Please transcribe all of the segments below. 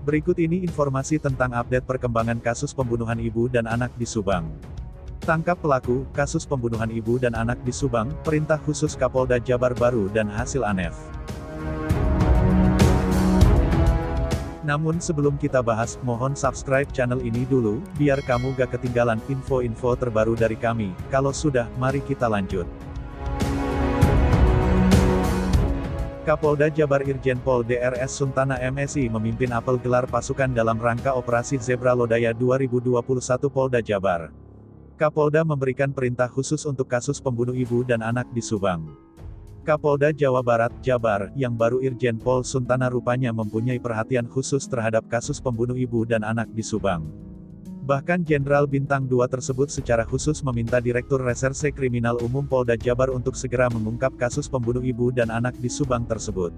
Berikut ini informasi tentang update perkembangan kasus pembunuhan ibu dan anak di Subang. Tangkap pelaku, kasus pembunuhan ibu dan anak di Subang, perintah khusus Kapolda Jabar baru dan hasil ANEF. Namun sebelum kita bahas, mohon subscribe channel ini dulu, biar kamu gak ketinggalan info-info terbaru dari kami. Kalau sudah, mari kita lanjut. Kapolda Jabar Irjen Pol Drs Suntana MSI memimpin apel gelar pasukan dalam rangka Operasi Zebra Lodaya 2021 Polda Jabar. Kapolda memberikan perintah khusus untuk kasus pembunuh ibu dan anak di Subang. Kapolda Jawa Barat, Jabar, yang baru Irjen Pol Suntana rupanya mempunyai perhatian khusus terhadap kasus pembunuh ibu dan anak di Subang. Bahkan Jenderal Bintang 2 tersebut secara khusus meminta Direktur Reserse Kriminal Umum Polda Jabar untuk segera mengungkap kasus pembunuh ibu dan anak di Subang tersebut.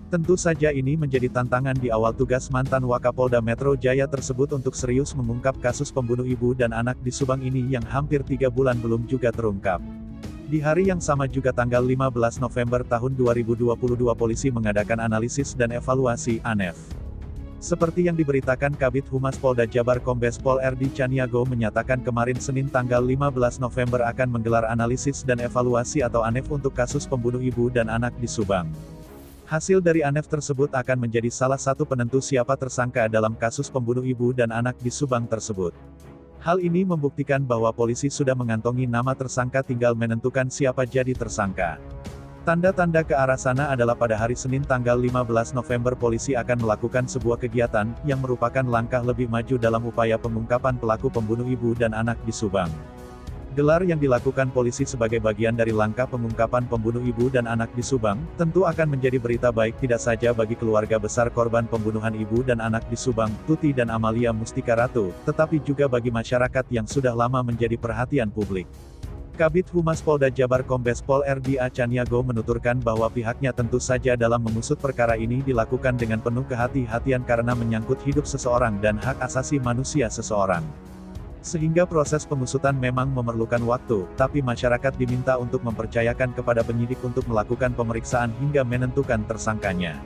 Tentu saja ini menjadi tantangan di awal tugas mantan Wakapolda Metro Jaya tersebut untuk serius mengungkap kasus pembunuh ibu dan anak di Subang ini yang hampir 3 bulan belum juga terungkap. Di hari yang sama juga tanggal 15 November tahun 2022 polisi mengadakan analisis dan evaluasi ANEF. Seperti yang diberitakan Kabid Humas Polda Jabar Kombes Pol RD Caniago menyatakan kemarin Senin tanggal 15 November akan menggelar analisis dan evaluasi atau ANEF untuk kasus pembunuh ibu dan anak di Subang. Hasil dari ANEF tersebut akan menjadi salah satu penentu siapa tersangka dalam kasus pembunuh ibu dan anak di Subang tersebut. Hal ini membuktikan bahwa polisi sudah mengantongi nama tersangka, tinggal menentukan siapa jadi tersangka. Tanda-tanda ke arah sana adalah pada hari Senin tanggal 15 November polisi akan melakukan sebuah kegiatan, yang merupakan langkah lebih maju dalam upaya pengungkapan pelaku pembunuh ibu dan anak di Subang. Gelar yang dilakukan polisi sebagai bagian dari langkah pengungkapan pembunuh ibu dan anak di Subang, tentu akan menjadi berita baik tidak saja bagi keluarga besar korban pembunuhan ibu dan anak di Subang, Tuti dan Amalia Mustika Ratu, tetapi juga bagi masyarakat yang sudah lama menjadi perhatian publik. Kabid Humas Polda Jabar Kombes Pol RD Caniago menuturkan bahwa pihaknya tentu saja dalam mengusut perkara ini dilakukan dengan penuh kehati-hatian karena menyangkut hidup seseorang dan hak asasi manusia seseorang. Sehingga proses pengusutan memang memerlukan waktu, tapi masyarakat diminta untuk mempercayakan kepada penyidik untuk melakukan pemeriksaan hingga menentukan tersangkanya.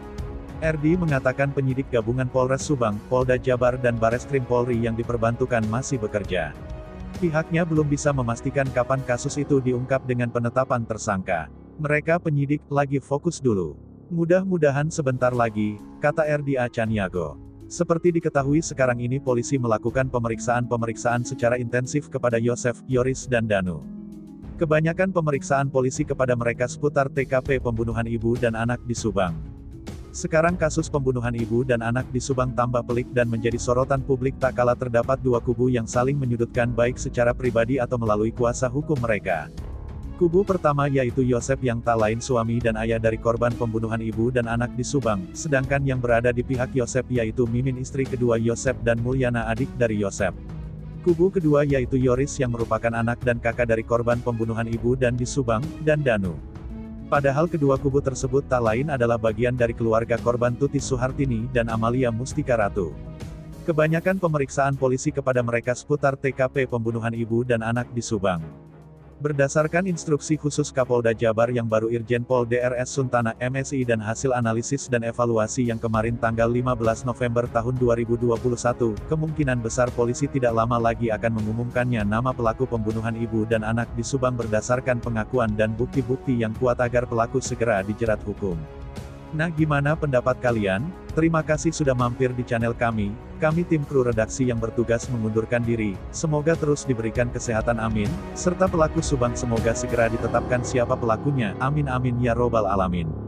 RD mengatakan penyidik gabungan Polres Subang, Polda Jabar dan Bareskrim Polri yang diperbantukan masih bekerja. Pihaknya belum bisa memastikan kapan kasus itu diungkap dengan penetapan tersangka. Mereka penyidik lagi fokus dulu. Mudah-mudahan sebentar lagi, kata RD Caniago. Seperti diketahui sekarang ini polisi melakukan pemeriksaan secara intensif kepada Yosef, Yoris dan Danu. Kebanyakan pemeriksaan polisi kepada mereka seputar TKP pembunuhan ibu dan anak di Subang. Sekarang kasus pembunuhan ibu dan anak di Subang tambah pelik dan menjadi sorotan publik tak kala terdapat dua kubu yang saling menyudutkan baik secara pribadi atau melalui kuasa hukum mereka. Kubu pertama yaitu Yosef yang tak lain suami dan ayah dari korban pembunuhan ibu dan anak di Subang, sedangkan yang berada di pihak Yosef yaitu Mimin istri kedua Yosef dan Mulyana adik dari Yosef. Kubu kedua yaitu Yoris yang merupakan anak dan kakak dari korban pembunuhan ibu dan di Subang, dan Danu. Padahal kedua kubu tersebut tak lain adalah bagian dari keluarga korban Tuti Suhartini dan Amalia Mustika Ratu. Kebanyakan pemeriksaan polisi kepada mereka seputar TKP pembunuhan ibu dan anak di Subang. Berdasarkan instruksi khusus Kapolda Jabar yang baru Irjen Pol Drs Suntana MSI dan hasil analisis dan evaluasi yang kemarin tanggal 15 November tahun 2021, kemungkinan besar polisi tidak lama lagi akan mengumumkannya nama pelaku pembunuhan ibu dan anak di Subang berdasarkan pengakuan dan bukti-bukti yang kuat agar pelaku segera dijerat hukum. Nah, gimana pendapat kalian? Terima kasih sudah mampir di channel kami. Kami tim kru redaksi yang bertugas mengundurkan diri. Semoga terus diberikan kesehatan amin, serta pelaku Subang semoga segera ditetapkan siapa pelakunya. Amin amin ya robbal alamin.